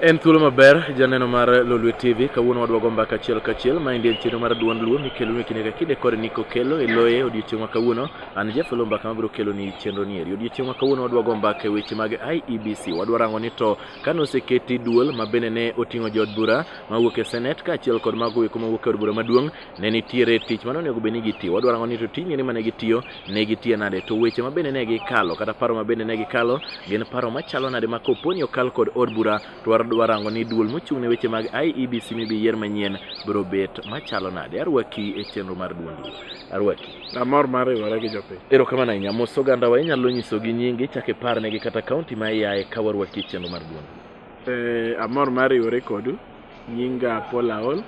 En thuolo maber janeno mar Lolwe TV kawuono wadwago mbaka achiel kachiel ma en chenro mar duond luo mikelo kinde ka kinde kod Niko Kelo Eloye odiochieng' ma kawuono an jafalo mbaka mabiro kelo ni chenro ni eri. Odiochieng' ma kawuono wadwago mbaka weche mag IEBC wadwa rango ni to kane oseketi duol ma bende ne oting'o jood bura mawuok e Senate kaachiel kod mago eko mawuok e od bura maduong' ne nitiere tich mane onego bed ni gitiyo. Wadwa rango ni to tijni mane gitiyo ne gitiyo nade, to weche ma bende ne gikalo kata paro ma bende ne gikalo gin paro machalo nade ma koponi okal kod od bura to wadwa rango ni duol mochung' ne weche mag IEBC mibi yier manyien biro bet machalo nade. Arwaki e chenro mar duond luo. Arwaki. Amor mar riwore gi jopiny. Erokamano ahinya. Mos oganda wa inyalo nyiso gi nyingi chak ipar negi kata kaunti ma iyae ka warwaki e chenro mar duond luo. Amor mar riwore kodu. Nyinga Paul Aol.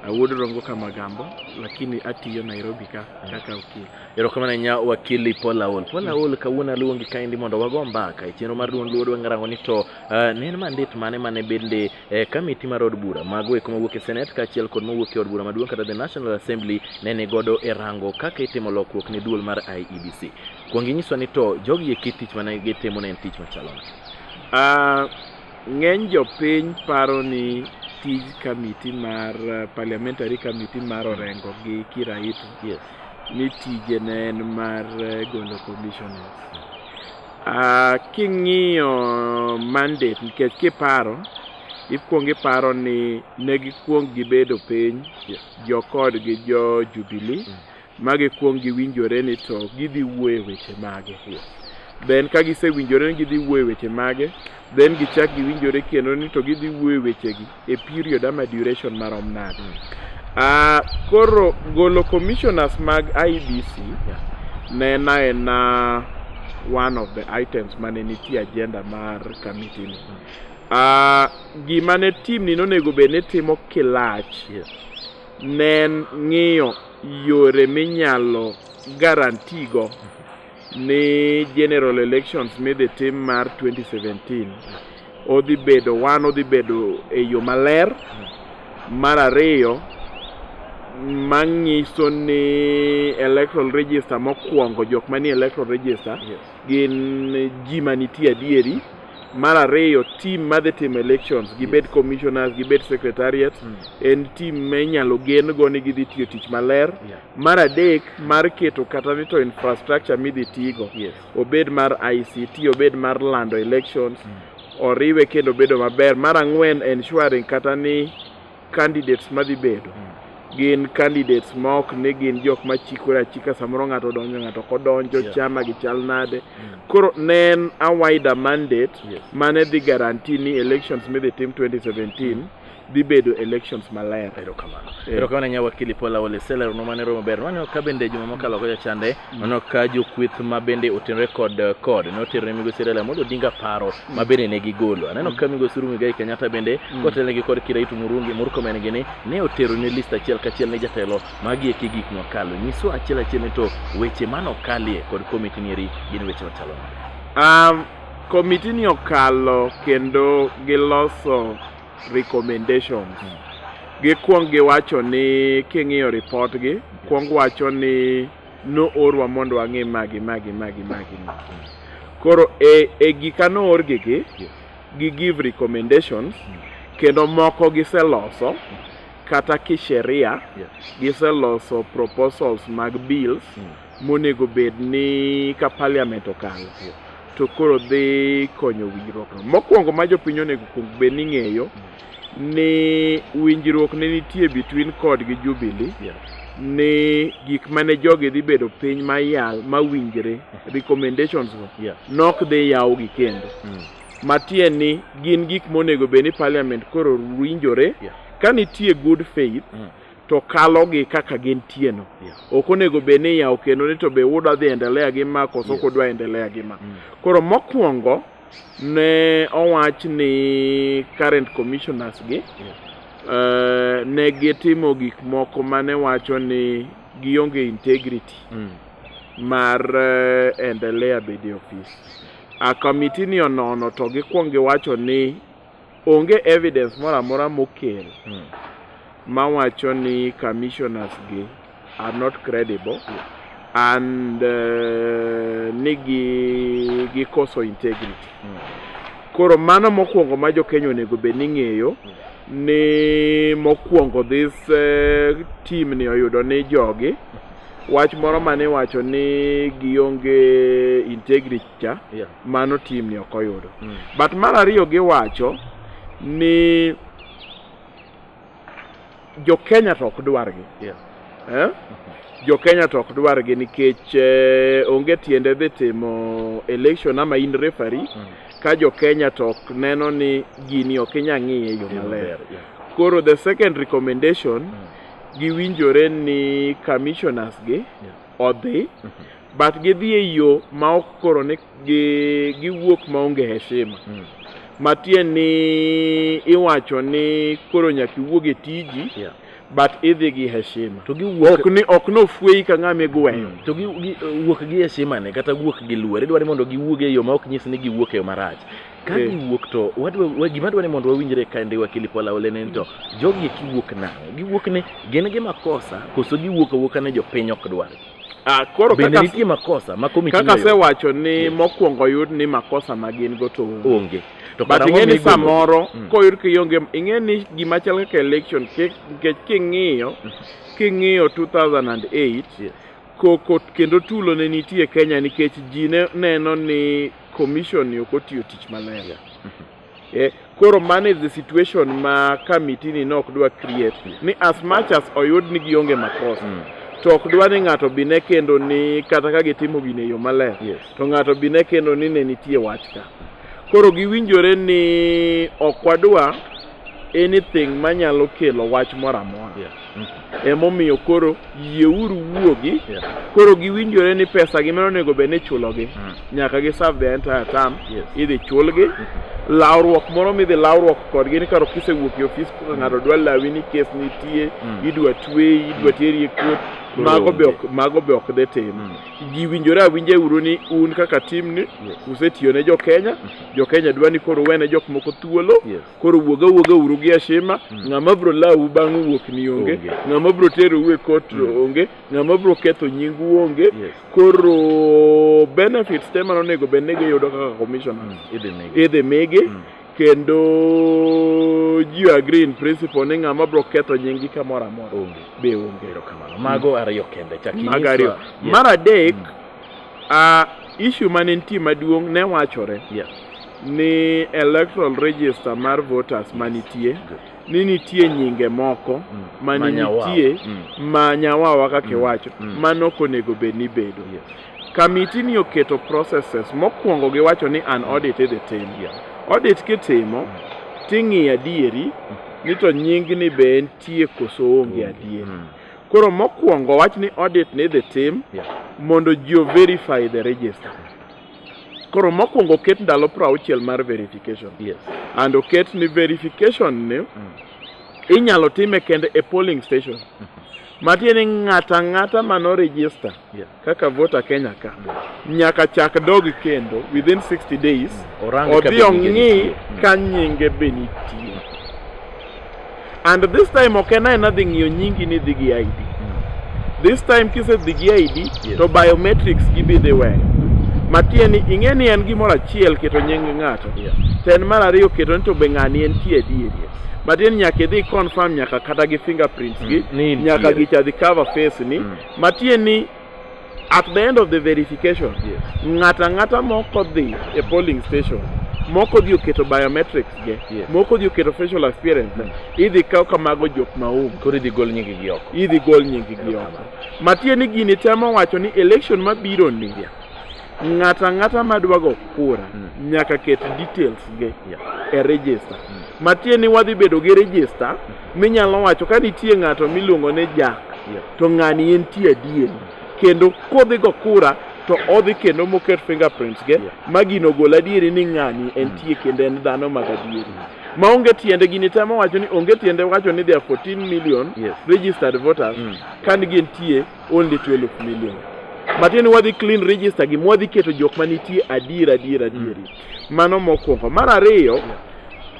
Awuod Rongo Kamagambo lakini atiyo Nairobi kaka okil. Erokamano ahinya wakili Paul Aol. Paul Aol kawuono aluongi kaendi mondo wago mbaka e chenro mar duond luo. Wadwa rango ni to ne en mandate mane bende kamiti mar od bura mago eko mawuok e Senate kaachiel kod mawuok e od bura maduong' kata the National Assembly ne godo e rango kaka itimo lokruok ne duol mar IEBC. Kuong inyiswa ni to jogi e kit tich mane gitimo ne en tich machalo nade? Ng'eny jopiny paro ni tij kamiti mar parliamentary committee mar Orengo gi Kiraitu ni tije ne en mar golo commissioners. King'iyo mandate nikech kiparo ikuong iparo ni ne gikuong gibedo piny jokod gi jo Jubilee ma gikuong giwinjore ni to gidhi wuoye weche mage. Then ka gisewinjore ni gidhi wuoye weche mage, then gichak giwinjore kendo ni to gidhi wuoye wechegi e period ama duration marom nade. Koro golo commissioners mag IEBC ne en one of the items mane nitie agenda mar committee ni. Gima ne team ni nonego bed ni timo kilach ne en ng'iyo yore minyalo guarantee go ni general elections midhi tim mar 2017 odhi bedo e yo maler. Mar ariyo mang'iso ni electoral register mokwongo jok manie electoral register gin ji manitie adieri. Mar ariyo team madhi timo elections gibed commissioners gibed secretariat en team minyalo gen go ni gidhi tiyo tich maler. Mar adek mar keto kata ni to infrastructure midhi tigo obed mar ICT obed mar lando elections oriwe kendo bedo maber. Mar ang'wen ensuring kata ni candidates madhi bedo gin candidates ma ok ni gin jok machikore achika samoro ng'ato donjo ng'ato kodonjo chama gi chal nade. Koro ne en a wider mandate mane dhi guarantee ni elections midhi tim 2017 dhi bedo elections maler. Erokamano nya wakili Paul Aol Seller no mane romo ber. Mano ka bende juma mokalo ko chande mano ka jokweth ma bende otenre kod ne otere migosi Raila Amolo Odinga paro ma bende ne gigolo. Aneno ka migosi Muigai Kenyatta bende kotele gi kod Kiraitu Murkomen gini ne otero ne list achiel kachiel ne jatelo magi e gik mokalo. Nyiso achiel ni to weche mano kalie kod komiti ni eri gin weche machalo. Komiti ni okalo kendo giloso recommendations. Gikuong giwacho ni king'iyo report gi kuong wacho ni no orwa mondo wang'e magi. Koro e gika no orgi gi give recommendations kendo moko giseloso kata kisheria giseloso proposals mag bills monego bed ni ka parliament okalo to koro dhi konyo winjruok no. Mokwongo ma jopiny onego bed ni ng'eyo ni winjruok ne nitie between kod gi Jubilee ni gik mane jogi dhi bedo piny mayal mawinjre recommendations go nok dhi yaw gi kendo matie ni gin gik monego bed ni parliament koro winjore ka nitie good faith to kalo gi kaka gin tieno. Ok onego bed ni yaw kendo ni to be wuda dhi endelea gi ma koso kodwa endelea gi ma. Koro mokwongo ne owach ni current commissioners gi ne gitimo gik moko mane wacho ni gionge integrity mar endelea bede office. Committee ni onono to gikuong giwacho ni onge evidence moro amora mokel mawacho ni commissioners gi are not credible and nigi koso integrity. Koro mano mokwongo ma jo Kenya onego bed ni ng'eyo ni mokwongo this team ni oyudo ni jogi wach moro mane wacho ni gionge integrity cha mano team ni ok oyudo. But mar ariyo giwacho ni jo Kenya to ok dwargi. Jo Kenya to ok dwargi nikech onge tiende dhi timo election ama in referee ka jo Kenya to ok neno ni gini ok inya ng'iye yo maler. Koro the second recommendation giwinjore ni commissioners gi odhi but gidhi e yo ma ok koro ni giwuok maonge heshima. Matien ni iwacho ni koro nyaka iwuog e tiji but idhi gi heshima. To giwuok ni ok no fwei ka ng'ame gweyo. To giwuok gi heshima ne kata wuok gi luor. Idwaro mondo giwuog e yo ma ok nyis ni giwuok e yo marach. Ka giwuok to gima dwaro mondo wawinjre kande wakili Paul Awole ni to jogi kiwuok nang'o? Giwuok ni gin gi makosa koso giwuok awuoka ne jopiny ok dwar. Koro bende nitie makosa ma komiti kaka sewacho ni mokwongo yud ni makosa ma gin go to onge. To but ing'e ni samoro koyud kionge ing'e ni gima chal kaka election nikech king'iyo 2008 koko kendo tulo ne nitie Kenya nikech ji neno ni commission ni ok otiyo tich maler. Koro man is the situation ma committee ni ok dwa create ni as much as oyud ni gionge makosa to ok dwa ni ng'ato bine kendo ni kata ka gitimo gine yo maler to ng'ato bine kendo ni ne nitie wach ka. Koro giwinjore ni ok wadwa anything manyalo kelo wach moro amora. Emomiyo koro yieuru wuogi. Koro giwinjore ni pesa gi mano nego bed ni chulogi nyaka gi serve the entire term. Idhi chulgi lawruok moro midhi lawruok kodgi ni karo kisewuok e ofis ng'ato dwa lawi ni kes nitie idwa tweyi idwa teri e court mago be ok de tim. Giwinjore awinja uru ni un kaka team ni usetiyo ne jo Kenya dwa ni koro wene jok moko thuolo koro wuoga uru gi heshima. Ng'ama bro lawu bang' wuok ni onge, ng'ama bro tero e court onge, ng'ama bro ketho nyingu onge. Koro benefits te mano nego bed ni giyudo kaka commissioner idhi migi kendo ji agree in principle ni ng'ama bro ketho nyingi kamoro amora be onge. Mago ariyo kende chakini. Mar adek issue mane nitie maduong' ne wachore ni electoral register mar voters manitie ni nitie nyinge moko manitie manyawawa kaka iwacho mano konego bed ni bedo. Committee ni oketo processes mokwongo giwacho ni an audit idhi tim. Audit kitimo ting'i adieri ni to nying ni be entie koso onge adieri. Koro mokwongo wach ni audit ni idhi tim mondo ji verify the register. Koro mokwongo oket ndalo 60 mar verification. And oket ni verification ni inyalo time kende e polling station. Matieni ng'ata mano register kaka voter Kenya ka nyaka chak dog kendo within 60 days odhi ong'i ka nyinge be nitie. And this time ok en aena dhi ng'iyo nyingi ni dhi gi ID. This time kisedhi gi ID to biometrics gi be dhi weyo. Matieni ing'e ni en gimoro achiel keto nying ng'ato to en mar ariyo keto ni to be ng'ani entie adieri. Matieni nyaka idhi confirm nyaka kata gi fingerprints gi nyaka gicha dhi cover face ni. Matieni at the end of the verification ng'ata moko dhi e polling station moko dhi oketo biometrics ge moko dhi oketo facial appearance idhi kaw kamago jok maonge koro idhi gol nyingi gi oko. Matieni gini temo wacho ni election mabiro ni ng'ata madwa go kura nyaka ket details ge e register. Matieni wadhi bedo gi register minyalo wacho ka nitie ng'ato miluongo ni Jack to ng'ani entie adieri kendo kodhi go kura to odhi kendo moket fingerprints ge magino gol adieri ni ng'ani entie kendo en dhano mag adieri. Maonge tiende gini temo wacho ni onge tiende wacho ni there are 14 million registered voters kan gintie only 12 million. Matieni wadhi clean register gi mwadhi keto jok manitie adieri. Mano mokwongo. Mar ariyo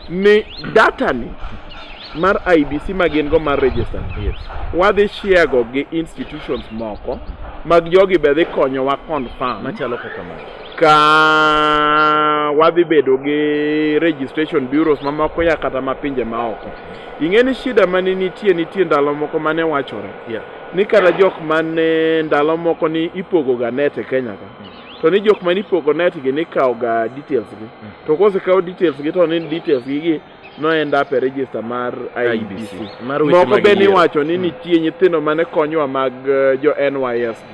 ni data ni mar IBC magin go mar register wadhi share go gi institutions moko mag jogi be dhi konyo wa confirm machalo kaka ka wadhi bedo gi registration bureaus mamoko ya kata mapinje maoko. Ing'eni shida mane nitie ndalo moko mane wachore ni kata jok mane ndalo moko ni ipogo ga net e Kenya ka to ni jok mane ipogo net gi ni kawo ga details gi to kose kawo details gi to ni details gi no end up e register mar IEBC. Moko be ni wacho ni nitie nyithindo mane konyowa mag jo NYS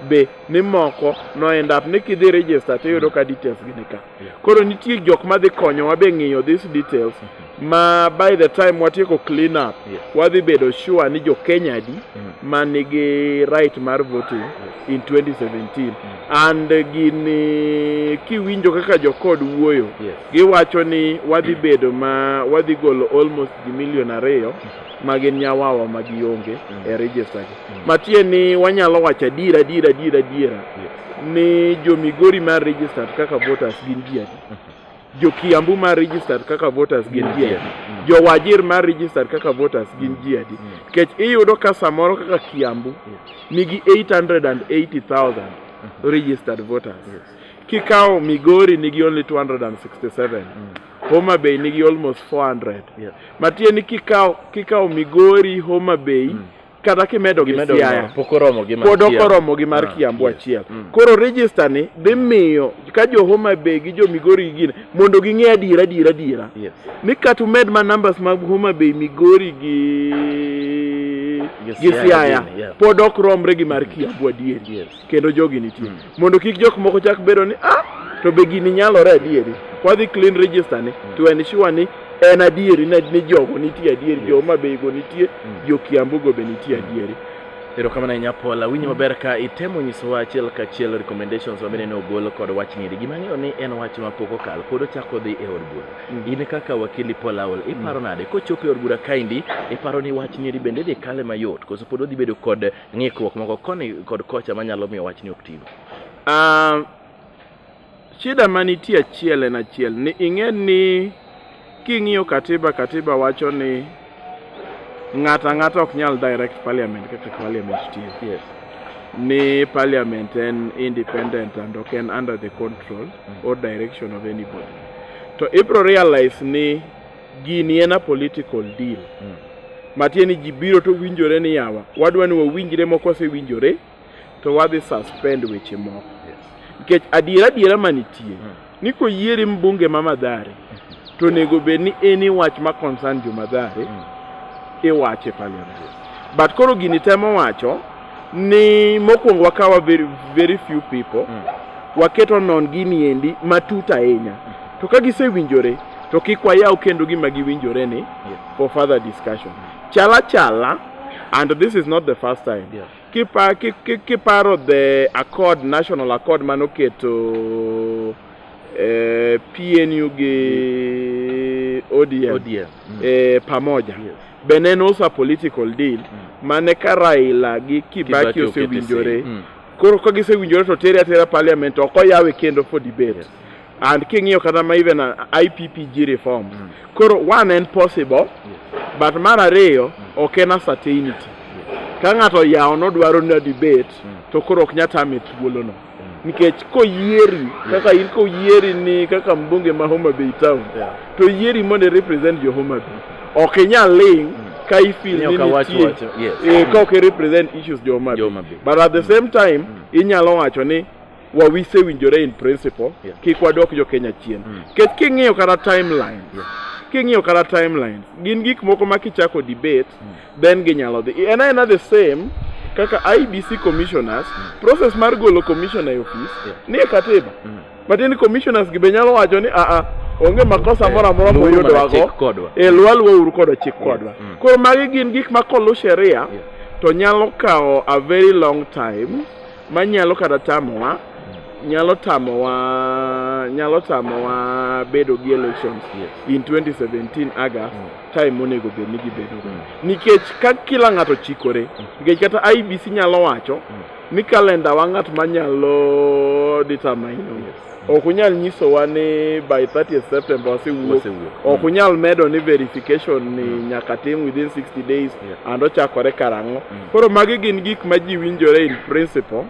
be ni moko no end up ni kidhi register to yudo ka details gi ni ka. Koro nitie jok ma dhi konyowa be ng'iyo these details ma by the time watieko clean up wadhi bedo sure ni jo Kenya di manigi right mar voting in 2017 and gini kiwinjo kaka jo kod wuoyo giwacho ni wadhi bedo ma wadhi golo almost $2 million magin nyawawa magionge e register gi matie ni wanyalo wacho dira ni jo Migori mar registered kaka voters gin ji adi, jo Kiambu mar registered kaka voters gin ji adi, jo Wajir mar registered kaka voters gin ji adi. Kech iyudo ka samoro kaka Kiambu nigi 880,000 registered voters. Kikawo Migori nigi only 267. Homa Bay nigi almost 400. Matie ni kikawo Migori, Homa Bay kata kimedo gi Siaya podokoromo gi mar Kiambu achiel. Koro register ni dhi miyo ka jo Homa Bay gi jo Migori gin mondo ging'e adira ni kata med ma numbers mag Homa Bay, Migori gi Siaya podok romre gi mar Kiambu adieri kendo jogi nitie mondo kik jok moko chak bedo ni to be gini nyalore adieri. Wadhi clean register ni to ensure ni en adieri ni jogo nitie adieri, jo Homa Bay go nitie, jo Kiambu go be nitie adieri. Erokamano Nyapola, winjo maber ka itemo nyisowa achiel kachiel recommendations mabende ne ogol kod wach nyiri. Gima ng'eyo ni en wach mapok okalo pod ochako dhi e od bura. In kaka wakili Paul Awol iparo nade kochopo e od bura kaindi, iparo ni wach nyiri bende dhi kale mayot koso pod odhi bedo kod ng'ikruok moko koni kod kocha manyalo miyo wach ni ok tigo? Shida manitie achiel en achiel ni ing'e ni king'iyo katiba wacho ni ng'ata ok nyal direct parliament kaka parliament tiyo. Ni parliament en independent and ok en under the control or direction of anybody. To ibro realize ni gini en a political deal. Matie ni jibiro to winjore ni yawa wadwa ni wawinjre moko osewinjore to wadhi suspend weche moko. Nikech adiera manitie ni koyieri mbunge ma Mathare to nego bed ni eni wach ma concern jo Mathare iwache parliament. But koro gini temo wacho ni mokwongo wakawa very few people waketo non gini endi matuta ahinya to ka gisewinjore to kik wayaw kendo gima giwinjore ni for further discussion. Chala and this is not the first time. Kiparo the accord, national accord manoketo PNU gi ODM pamoja. Benen also a political deal mane ka Raila gi Kibaki osewinjore. Koro ka gisewinjore to tera parliament ok oyawe kendo for debate. And king'iyo kata ma even IPPG reform. Koro one and possible but mar ariyo ok en a certainty. Ka ng'ato yawo no dwaro na debate to koro ok nyatame thuolo no. Nikech koyieri kaka in koyieri ni kaka mbunge ma Homa Bay town to yieri mondo represent jo Homa Bay. Ok nyal ling ka ifeel ni nitie ka ok represent issues jo Homa Bay. But at the same time inyalo wacho ni wawise winjore in principle kik wadok jo Kenya chien. Kech king'iyo kata timelines gin gik moko ma kichako debate then ginyalo dhi ena the same kaka IBC commissioners process mar golo commissioner office ni katiba but in commissioners gi be nyalo wacho ni onge makosa moro amora moyudo wago lwalwa uru kod chik kodwa. Koro magi gin gik ma kolu sheria to nyalo kawo a very long time manyalo kata tamowa bedo gi elections in 2017 August time monego bed ni gibedo. Nikech ka kila ng'ato chikore nikech kata IBC nyalo wacho ni kalenda wa ng'at manyalo determine ok unyal nyisowa ni by 30th September wasewuok. Ok unyal medo ni verification ni nyaka tim within 60 days and ochakore karang'o. Koro magi gin gik ma ji winjore in principle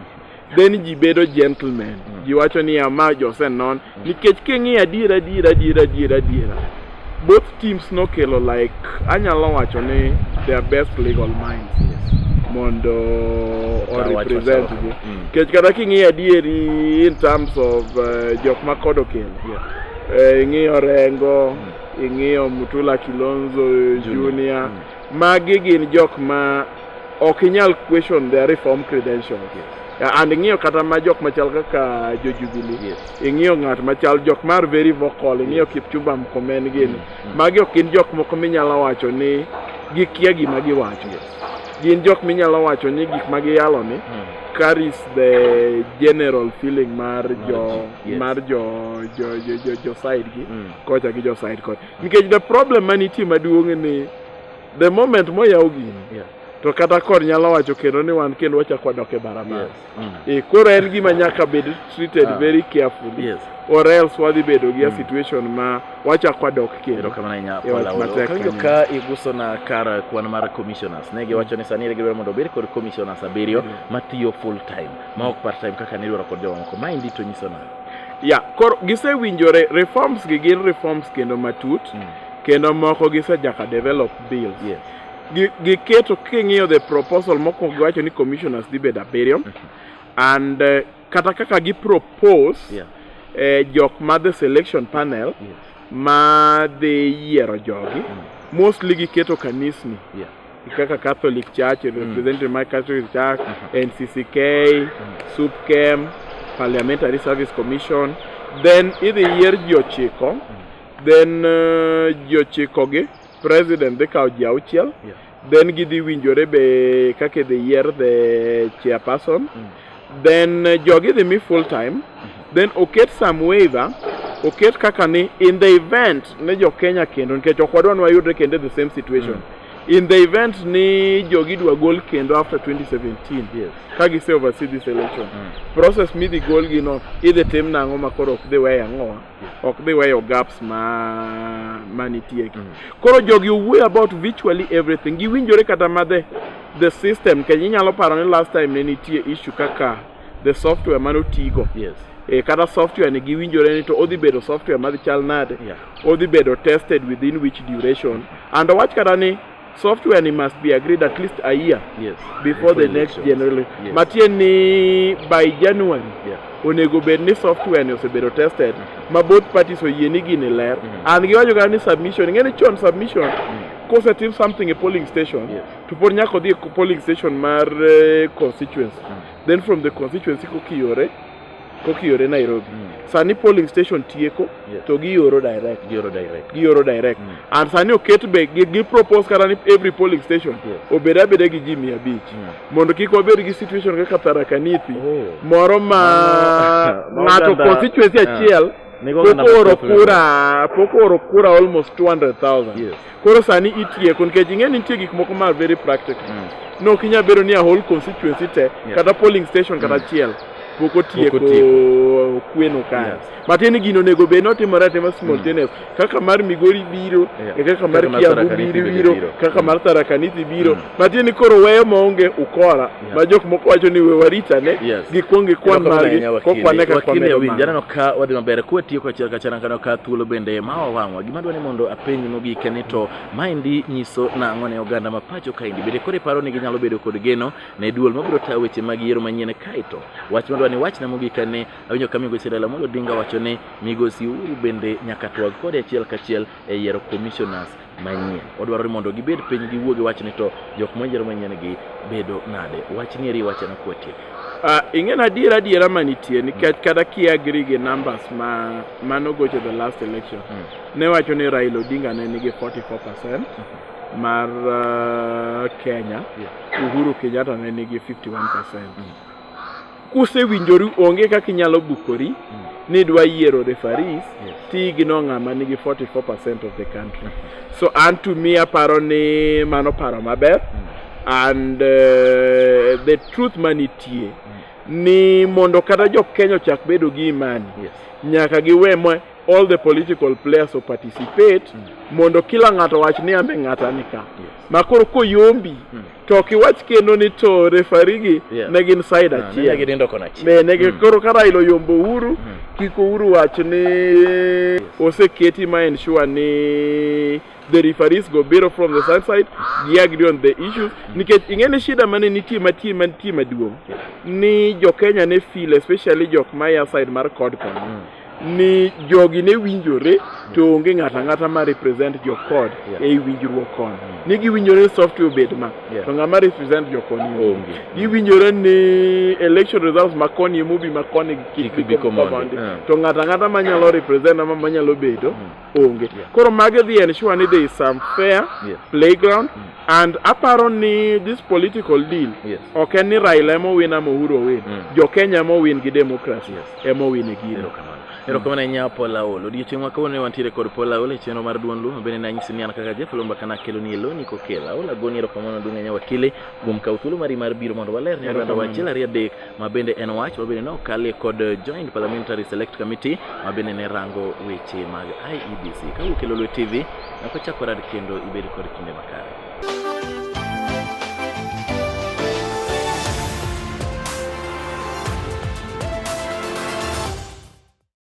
then ji bedo gentleman. Ji wacho ni ama jose non nikech king'i adiera both teams nokelo like anyalo wacho ni their best legal minds mondo or represent gi nikech kata king'i adieri in terms of jok ma kod okelo ing'iyo Rengo ing'iyo Mutula Kilonzo Junior magi gin jok ma ok inyal question their reform credentials and ing'iyo kata ma jok machal kaka Jubilee ing'iyo ng'at machal jok mar very vocal ing'iyo Kipchumba Murkomen gin magi ok gin jok moko minyalo wacho ni gikia gima giwacho gin jok minyalo wacho ni gik ma giyalo ni carries the general feeling mar jo side gi kocha gi jo side kocha nikech the problem manitie maduong' ni the moment moyaw gini to kata kod nyalo wacho kendo ni wan kendo wachako wadok e barabara koro en gima nyaka bed treated very carefully or else wadhi bedo gi a situation ma wachako wadok kendo kamano inyalo ka iguso na kar kwan mar commissioners ne giwacho ni sani gibiro mondo obed kod commissioners 7 matiyo full time ma ok part time kaka ne dwaro kod jomoko ma indi to nyiso na koro gisewinjore reforms gi gin reforms kendo matut kendo moko gisejaka develop bills giketo king'iyo the proposal mokwongo giwacho ni commissioners dhi bedo 7 and kata kaka gi propose jok ma the selection panel ma dhi yiero jogi mostly giketo kanisni kaka Catholic Church represented my Catholic Church NCCK SUPKEM Parliamentary Service Commission then idhi yier jochiko then jochiko gi president dhi kawo ji 6 then gidhi winjore be kaka dhi yier the chairperson then jogi dhi mi full time then oket some waiver oket kaka ni in the event ne jo Kenya kendo nikech ok wadwa ni wayudre kendo the same situation in the event ni jogi dwa gol kendo after 2017 ka gise oversee this election process midhi gol gi no idhi tim nang'o ma koro ok dhi weyo ang'owa ok dhi weyo gaps manitie koro jogi owuoyo about virtually everything giwinjore kata ma the system kenya inyalo paro ni last time ne nitie issue kaka the software manotigo kata software ni giwinjore ni to odhi bedo software madhi chal nade odhi bedo tested within which duration and watch kata ni software ni must be agreed at least a year before the next generation matien ni by January onego bed ni software ni osebedo tested ma both parties oyie ni gini ler and giwacho kata ni submission ng'eni chon submission kosetim something a polling station to pod nyaka odhi polling station mar constituency then from the constituency kokiyore Nairobi sani polling station tieko to giyoro direct and sani oket be gi propose kata ni every polling station obeda gi ji 500 mondo kik wabed gi situation kaka Tharaka Nithi moro ma ng'ato constituency achiel poko oro kura almost 200,000 koro sani itieko nikech ing'eni nitie gik moko ma very practical no kinya bedo ni a whole constituency te kata polling station kata achiel poko tieko kweno ka mateni gino nego be notimore tema simultaneous kaka mar Migori biro kaka mar Kiambu biro kaka mar Tharaka Nithi biro mateni koro weyo maonge ukora ma jok moko wacho ni we warita ne gikonge kwan margi kokwane ka kwame winjana no ka wadhi maber kuwe tiyo kwa chaka chana kano ka thuolo bende mawa wangwa gima dwani mondo apenyi mogike ni to maendi nyiso na ng'one oganda mapacho kaindi bende kore paro ni ginyalo bedo kod geno ne duol mabiro ta weche mag yiero manyien kaito wach madwani wach na mogika ne awinjo kamigo Raila Amolo Odinga wacho ni migosi Uhuru bende nyaka twag kod achiel kachiel e yiero commissioners manyien odwaro mondo gibed piny giwuogi wach ni to jok moyiero manyien gi bedo nade wach ni eri wach na kwetie ing'ena adiera manitie nikech kata kiagri gi numbers manogocho the last election ne wacho ni Raila Odinga ne nigi 44% mar Kenya Uhuru Kenyatta ne nigi 51%. Kusewinjoru onge kaka inyalo bukori ni dwa yiero referees tigi no ng'ama nigi 44% of the country. So and to me aparo ni mano paro maber and the truth manitie ni mondo kata jok Kenya chak bedo gi imani nyaka giwe all the political players to participate mondo kila ng'ato wach ni ambe ng'ata ni ka makoro koyombi to kiwach kendo ni to referee gi ne gin side achiel ne gidindo kona chi ne koro kara ilo yombo uru kiko uru wach ni oseketi ma ensure ni the referees go better from the side gi agree on the issues nikech ingene shida mane nitie maduong ni jo Kenya ne feel especially jok ma ya side mar code ni jogi ne winjore to onge ng'ata ma represent jo code e winjruok kon ni giwinjore software bed ma to ng'ama represent jo kon onge giwinjore ni election results ma koni mubi ma koni kik to ng'ata ma nyalo represent ama manyalo bedo onge koro mage dhi ensure ni there is some fair playground and aparo ni this political deal ok ni Raila emo win ama Uhuru win jo Kenya mo win gi democracy emo win e giro erokamano nya Paula Olo odiochieng' wakawuono ne wantiere kod Paula Olo e chenro mar Duond Luo bende nanyisi ni an kaka Jeff Lomba kana kelo ni elo niko kela Ola goni erokamano duong' nya wakili kuom kawo thuolo mari mar biro mondo waler ne oganda wachiel ariyo adek ma bende en wach ma bende ne okale kod Joint Parliamentary Select Committee ma bende ne rango weche mag IEBC kawuok e Lolwe TV na kochako rad kendo ibed kod kinde makare.